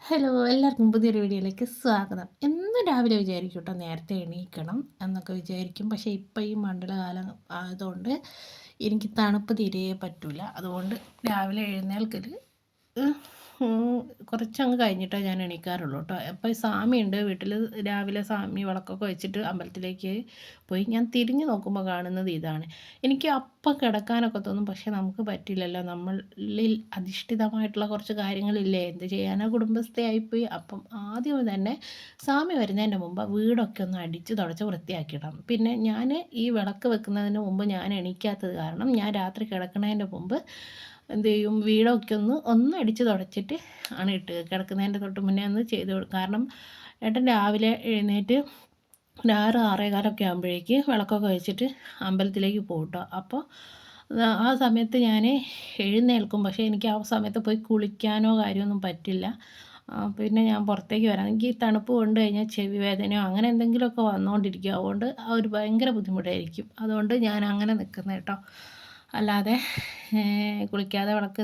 Hello എല്ലാവർക്കും പുതിയൊരു വീഡിയോയിലേക്ക് സ്വാഗതം. എന്നും രാവിലെ വിചാരിക്കും കേട്ടോ നേരത്തെ എണീക്കണം എന്നൊക്കെ വിചാരിക്കും. പക്ഷേ ഇപ്പം ഈ മണ്ഡലകാലം ആയതുകൊണ്ട് എനിക്ക് തണുപ്പ് തീരെ പറ്റില്ല. അതുകൊണ്ട് രാവിലെ എഴുന്നേൽക്കൽ കുറച്ചങ്ങ് കഴിഞ്ഞിട്ടേ ഞാൻ എണീക്കാറുള്ളൂ കേട്ടോ. അപ്പോൾ സാമിയുണ്ട് വീട്ടിൽ. രാവിലെ സാമി വിളക്കൊക്കെ വെച്ചിട്ട് അമ്പലത്തിലേക്ക് പോയി ഞാൻ തിരിഞ്ഞ് നോക്കുമ്പോൾ കാണുന്നത് ഇതാണ്. എനിക്ക് അപ്പം കിടക്കാനൊക്കെ തോന്നും, പക്ഷേ നമുക്ക് പറ്റില്ലല്ലോ. നമ്മളിൽ അധിഷ്ഠിതമായിട്ടുള്ള കുറച്ച് കാര്യങ്ങളില്ലേ, എന്ത് ചെയ്യാനോ, കുടുംബസ്ഥയായിപ്പോയി. അപ്പം ആദ്യം തന്നെ സാമി വരുന്നതിൻ്റെ മുമ്പ് വീടൊക്കെ ഒന്ന് അടിച്ച് തുടച്ച് വൃത്തിയാക്കിയിടണം. പിന്നെ ഞാൻ ഈ വിളക്ക് വെക്കുന്നതിന് മുമ്പ് ഞാൻ എണീക്കാത്തത് കാരണം ഞാൻ രാത്രി കിടക്കുന്നതിൻ്റെ മുമ്പ് എന്ത് ചെയ്യും, വീടൊക്കെ ഒന്ന് അടിച്ച് തുടച്ചിട്ട് ആണ് കിടക്കുന്നതിൻ്റെ തൊട്ട് മുന്നേ ഒന്ന് ചെയ്ത് കൊടുക്കും. കാരണം ഏട്ടൻ രാവിലെ എഴുന്നേറ്റ് ഒരു 6, 6:15 ആകുമ്പോഴേക്ക് വിളക്കൊക്കെ വെച്ചിട്ട് അമ്പലത്തിലേക്ക് പോകും കേട്ടോ. അപ്പോൾ ആ സമയത്ത് ഞാൻ എഴുന്നേൽക്കും, പക്ഷേ എനിക്ക് ആ സമയത്ത് പോയി കുളിക്കാനോ കാര്യമൊന്നും പറ്റില്ല. പിന്നെ ഞാൻ പുറത്തേക്ക് വരാം, എനിക്ക് തണുപ്പ് കൊണ്ട് കഴിഞ്ഞാൽ ചെവി വേദനയോ അങ്ങനെ എന്തെങ്കിലുമൊക്കെ വന്നുകൊണ്ടിരിക്കും. അതുകൊണ്ട് ആ ഒരു ഭയങ്കര ബുദ്ധിമുട്ടായിരിക്കും. അതുകൊണ്ട് ഞാൻ അങ്ങനെ നിൽക്കുന്നത് കേട്ടോ. അല്ലാതെ കുളിക്കാതെ വിളക്ക്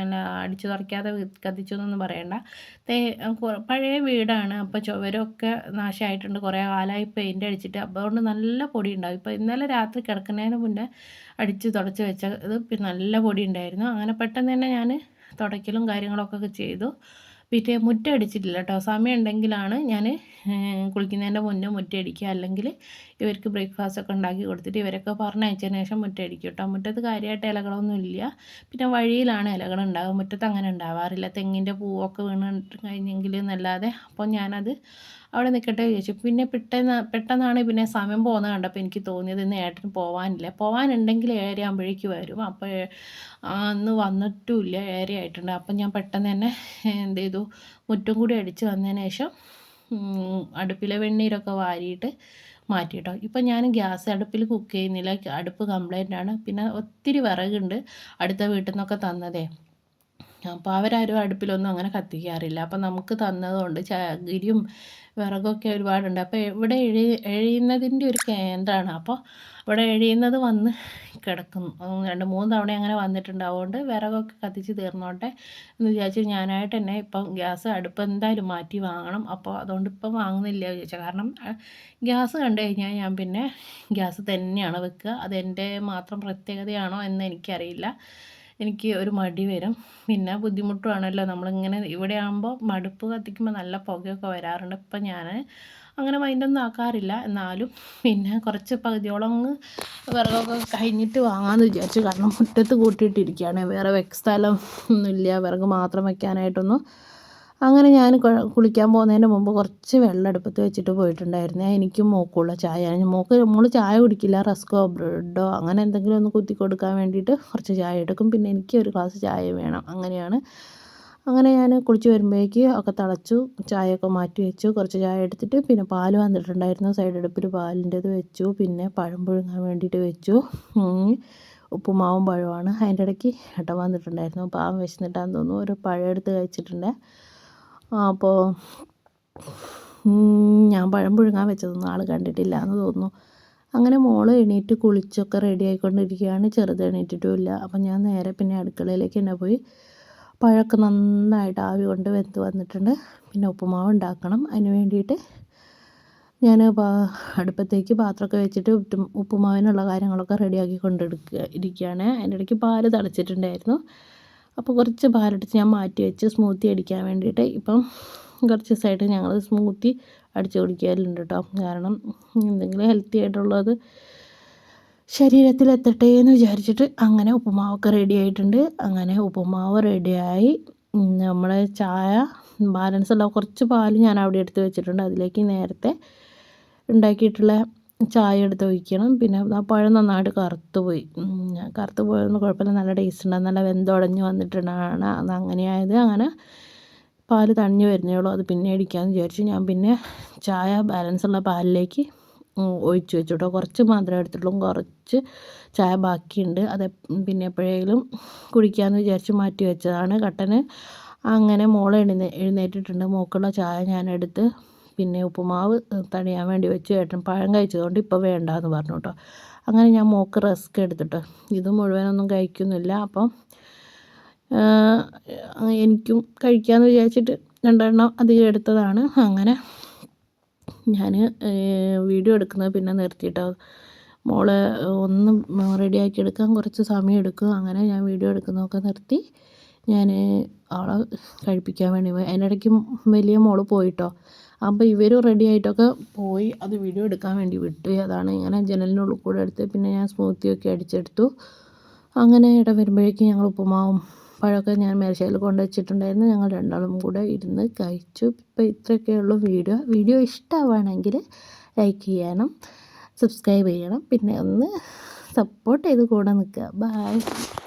അല്ല അടിച്ച് തുടയ്ക്കാതെ കത്തിച്ചു എന്നൊന്നും പറയണ്ട. പഴയ വീടാണ്, അപ്പോൾ ചുവരൊക്കെ നാശമായിട്ടുണ്ട്. കുറേ കാലമായി പെയിൻ്റ് അടിച്ചിട്ട്. അപ്പോൾ അതുകൊണ്ട് നല്ല പൊടി ഉണ്ടാവും. ഇപ്പോൾ ഇന്നലെ രാത്രി കിടക്കുന്നതിന് മുന്നേ അടിച്ച് തുടച്ച് വെച്ചത് പിന്നെ നല്ല പൊടി ഉണ്ടായിരുന്നു. അങ്ങനെ പെട്ടെന്ന് തന്നെ ഞാൻ തുടയ്ക്കലും കാര്യങ്ങളൊക്കെ ചെയ്തു. പിന്നെ മുറ്റം അടിച്ചിട്ടില്ല കേട്ടോ. സമയം ഉണ്ടെങ്കിലാണ് ഞാൻ കുളിക്കുന്നതിൻ്റെ മുന്നേ മുറ്റം അടിക്കുക. അല്ലെങ്കിൽ ഇവർക്ക് ബ്രേക്ക്ഫാസ്റ്റൊക്കെ ഉണ്ടാക്കി കൊടുത്തിട്ട് ഇവരൊക്കെ പറഞ്ഞയച്ചതിന് ശേഷം മുറ്റം അടിക്കും കേട്ടോ. മുറ്റത്ത് കാര്യമായിട്ട് ഇലകളൊന്നും ഇല്ല. പിന്നെ വഴിയിലാണ് ഇലകൾ ഉണ്ടാകുക, മുറ്റത്ത് അങ്ങനെ ഉണ്ടാവാറില്ല. തെങ്ങിൻ്റെ പൂവൊക്കെ വീണ് കഴിഞ്ഞെങ്കിൽ എന്നല്ലാതെ. അപ്പോൾ ഞാനത് അവിടെ നിൽക്കട്ടെ വിചാരിച്ചു. പിന്നെ പെട്ടെന്നാണ് പിന്നെ സമയം പോകുന്നത് കണ്ടപ്പോൾ എനിക്ക് തോന്നിയത് ഇന്ന് ഏട്ടന് പോകാനില്ല. പോകാനുണ്ടെങ്കിൽ 7:30 ആകുമ്പോഴേക്ക് വരും. അപ്പോൾ അന്ന് വന്നിട്ടുമില്ല, 7:30 ആയിട്ടുണ്ട്. അപ്പം ഞാൻ പെട്ടെന്ന് തന്നെ എന്ത് ചെയ്തു, മുറ്റും കൂടി അടിച്ച് വന്നതിന് ശേഷം അടുപ്പിലെ വെണ്ണീരൊക്കെ വാരിയിട്ട് മാറ്റി കേട്ടോ. ഇപ്പം ഞാൻ ഗ്യാസ് അടുപ്പിൽ കുക്ക് ചെയ്യുന്നില്ല, അടുപ്പ് കംപ്ലൈൻ്റ് ആണ്. പിന്നെ ഒത്തിരി വിറകുണ്ട് അടുത്ത വീട്ടിൽ നിന്നൊക്കെ തന്നതേ. അപ്പോൾ അവരാരും അടുപ്പിലൊന്നും അങ്ങനെ കത്തിക്കാറില്ല. അപ്പം നമുക്ക് തന്നതുകൊണ്ട് ചകിരിയും വിറകൊക്കെ ഒരുപാടുണ്ട്. അപ്പോൾ ഇവിടെ എഴിയുന്നതിൻ്റെ ഒരു കേന്ദ്രമാണ്. അപ്പോൾ ഇവിടെ എഴിയുന്നത് വന്ന് കിടക്കും. 2, 3 തവണ അങ്ങനെ വന്നിട്ടുണ്ട്. അതുകൊണ്ട് വിറകൊക്കെ കത്തിച്ച് തീർന്നോട്ടെ എന്ന് വിചാരിച്ച് ഞാനായിട്ട് തന്നെ ഇപ്പം ഗ്യാസ് അടുപ്പ് എന്തായാലും മാറ്റി വാങ്ങണം. അപ്പോൾ അതുകൊണ്ട് ഇപ്പം വാങ്ങുന്നില്ല വിചാരിച്ചാൽ. കാരണം ഗ്യാസ് കണ്ടു കഴിഞ്ഞാൽ ഞാൻ പിന്നെ ഗ്യാസ് തന്നെയാണ് വെക്കുക. അതെൻ്റെ മാത്രം പ്രത്യേകതയാണോ എന്ന് എനിക്കറിയില്ല. എനിക്ക് ഒരു മടി വരും. പിന്നെ ബുദ്ധിമുട്ടുമാണല്ലോ നമ്മളിങ്ങനെ ഇവിടെ ആകുമ്പോൾ മടുപ്പ് കത്തിക്കുമ്പോൾ നല്ല പുകയൊക്കെ വരാറുണ്ട്. ഇപ്പം ഞാൻ അങ്ങനെ മൈൻഡൊന്നും ആക്കാറില്ല. എന്നാലും പിന്നെ കുറച്ച് പകുതിയോളം വിറകൊക്കെ കഴിഞ്ഞിട്ട് വാങ്ങാമെന്ന് വിചാരിച്ചു. കാരണം മുറ്റത്ത് കൂട്ടിയിട്ടിരിക്കുകയാണ്, വേറെ സ്ഥലം ഒന്നുമില്ല വിറക് മാത്രം വയ്ക്കാനായിട്ടൊന്നും. അങ്ങനെ ഞാൻ കുളിക്കാൻ പോകുന്നതിന് മുമ്പ് കുറച്ച് വെള്ളം അടുപ്പത്ത് വെച്ചിട്ട് പോയിട്ടുണ്ടായിരുന്നേ. എനിക്കും മോൾക്കുള്ള ചായ. മോൾ ചായ കുടിക്കില്ല, റസ്കോ ബ്രെഡോ അങ്ങനെ എന്തെങ്കിലും ഒന്ന് കുത്തി കൊടുക്കാൻ വേണ്ടിയിട്ട് കുറച്ച് ചായ എടുക്കും. പിന്നെ എനിക്ക് ഒരു ഗ്ലാസ് ചായ വേണം. അങ്ങനെയാണ്. അങ്ങനെ ഞാൻ കുളിച്ച് വരുമ്പോഴേക്ക് ഒക്കെ തിളച്ചു, ചായയൊക്കെ മാറ്റി വെച്ചു. കുറച്ച് ചായ എടുത്തിട്ട് പിന്നെ പാൽ വന്നിട്ടുണ്ടായിരുന്നു, സൈഡ് അടുപ്പിൽ പാലിൻ്റെത് വെച്ചു. പിന്നെ പഴം പുഴുങ്ങാൻ വേണ്ടിയിട്ട് വെച്ചു. ഉപ്പുമാവും പഴമാണ്. അതിൻ്റെ ഇടയ്ക്ക് ഏട്ടൻ വന്നിട്ടുണ്ടായിരുന്നു. പാവം വിശന്നിട്ടാന്ന് തോന്നുന്നു, ഒരു പഴം എടുത്ത് കഴിച്ചിട്ടുണ്ട്. അപ്പോൾ ഞാൻ പഴം പുഴുങ്ങാൻ വെച്ചതൊന്നും ആൾ കണ്ടിട്ടില്ല എന്ന് തോന്നുന്നു. അങ്ങനെ മോൾ എണീറ്റ് കുളിച്ചൊക്കെ റെഡി ആയിക്കൊണ്ടിരിക്കുകയാണ്. ചെറുത് എണീറ്റിട്ടുമില്ല. അപ്പം ഞാൻ നേരെ പിന്നെ അടുക്കളയിലേക്ക് തന്നെ പോയി. പഴമൊക്കെ നന്നായിട്ട് ആവി കൊണ്ട് വെന്ത് വന്നിട്ടുണ്ട്. പിന്നെ ഉപ്പുമാവ് ഉണ്ടാക്കണം. അതിന് വേണ്ടിയിട്ട് ഞാൻ അടുപ്പത്തേക്ക് പാത്രമൊക്കെ വെച്ചിട്ട് ഉപ്പുമാവിനുള്ള കാര്യങ്ങളൊക്കെ റെഡിയാക്കി ഇരിക്കുകയാണ്. അതിൻ്റെ ഇടയ്ക്ക് പാൽ തിളച്ചിട്ടുണ്ടായിരുന്നു. അപ്പോൾ കുറച്ച് പാലെടുത്ത് ഞാൻ മാറ്റി വെച്ച് സ്മൂത്തി അടിക്കാൻ വേണ്ടിയിട്ട്. ഇപ്പം കുറച്ച് ദിവസമായിട്ട് ഞങ്ങൾ സ്മൂത്തി അടിച്ച് കുടിക്കലുണ്ട് കേട്ടോ. കാരണം എന്തെങ്കിലും ഹെൽത്തി ആയിട്ടുള്ളത് ശരീരത്തിലെത്തട്ടെ എന്ന് വിചാരിച്ചിട്ട്. അങ്ങനെ ഉപ്പുമാവൊക്കെ റെഡി ആയിട്ടുണ്ട്. അങ്ങനെ ഉപ്പുമാവ് റെഡിയായി. നമ്മളെ ചായ ബാലൻസുള്ള കുറച്ച് പാൽ ഞാൻ അവിടെ എടുത്ത് വെച്ചിട്ടുണ്ട്. അതിലേക്ക് നേരത്തെ ഉണ്ടാക്കിയിട്ടുള്ള ചായ എടുത്ത് ഒഴിക്കണം. പിന്നെ ആ പഴം നന്നായിട്ട് കറുത്ത് പോയൊന്നും കുഴപ്പമില്ല, നല്ല ടേസ്റ്റ് ഉണ്ടാകും. നല്ല വെന്തുടഞ്ഞ് വന്നിട്ടുണ്ടാണ് അത് അങ്ങനെയായത്. അങ്ങനെ പാൽ തണിഞ്ഞ് വരുന്നേ ഉള്ളൂ, അത് പിന്നെ അടിക്കാമെന്ന് വിചാരിച്ചു. ഞാൻ പിന്നെ ചായ ബാലൻസുള്ള പാലിലേക്ക് ഒഴിച്ച് വെച്ചു കേട്ടോ. കുറച്ച് മാത്രമേ എടുത്തിട്ടുള്ളൂ, കുറച്ച് ചായ ബാക്കിയുണ്ട്. അത് പിന്നെ എപ്പോഴെങ്കിലും കുടിക്കാമെന്ന് വിചാരിച്ച് മാറ്റി വെച്ചതാണ് കട്ടന്. അങ്ങനെ മോൾ എഴുന്നേറ്റിട്ടുണ്ട്. മോൾക്കുള്ള ചായ ഞാനെടുത്ത് പിന്നെ ഉപ്പുമാവ് തണിയാൻ വേണ്ടി വെച്ച്. ഏട്ടൻ പഴം കഴിച്ചതുകൊണ്ട് ഇപ്പോൾ വേണ്ടാന്ന് പറഞ്ഞു കേട്ടോ. അങ്ങനെ ഞാൻ മോൾക്ക് റസ്ക് എടുത്തിട്ട് ഇത് മുഴുവനൊന്നും കഴിക്കുന്നില്ല. അപ്പം എനിക്കും കഴിക്കാമെന്ന് വിചാരിച്ചിട്ട് 2 അധികം എടുത്തതാണ്. അങ്ങനെ ഞാൻ വീഡിയോ എടുക്കുന്നത് പിന്നെ നിർത്തിയിട്ടോ. മോളെ ഒന്ന് റെഡിയാക്കി എടുക്കാൻ കുറച്ച് സമയം എടുക്കും. അങ്ങനെ ഞാൻ വീഡിയോ എടുക്കുന്നതൊക്കെ നിർത്തി ഞാൻ അവളെ കഴിപ്പിക്കാൻ വേണ്ടി പോയി. അതിനിടയ്ക്ക് വലിയ മോള് പോയിട്ടോ. അപ്പോൾ ഇവരും റെഡി ആയിട്ടൊക്കെ പോയി. അത് വീഡിയോ എടുക്കാൻ വേണ്ടി വിട്ടു. അതാണ് ഇങ്ങനെ ജനലിനുള്ളിൽ കൂടെ എടുത്ത് പിന്നെ ഞാൻ സ്മൂത്തിയൊക്കെ അടിച്ചെടുത്തു. അങ്ങനെ വരുമ്പോഴേക്കും ഞങ്ങൾ ഉപ്പുമാവും പഴമൊക്കെ ഞാൻ മേശയിൽ കൊണ്ട് വെച്ചിട്ടുണ്ടായിരുന്നു. ഞങ്ങൾ രണ്ടാളും കൂടെ ഇരുന്ന് കഴിച്ചു. ഇപ്പോൾ ഇത്രയൊക്കെയുള്ളൂ വീഡിയോ. വീഡിയോ ഇഷ്ടമാവുകയാണെങ്കിൽ ലൈക്ക് ചെയ്യണം, സബ്സ്ക്രൈബ് ചെയ്യണം, പിന്നെ ഒന്ന് സപ്പോർട്ട് ചെയ്ത് കൂടെ നിൽക്കുക. ബൈ.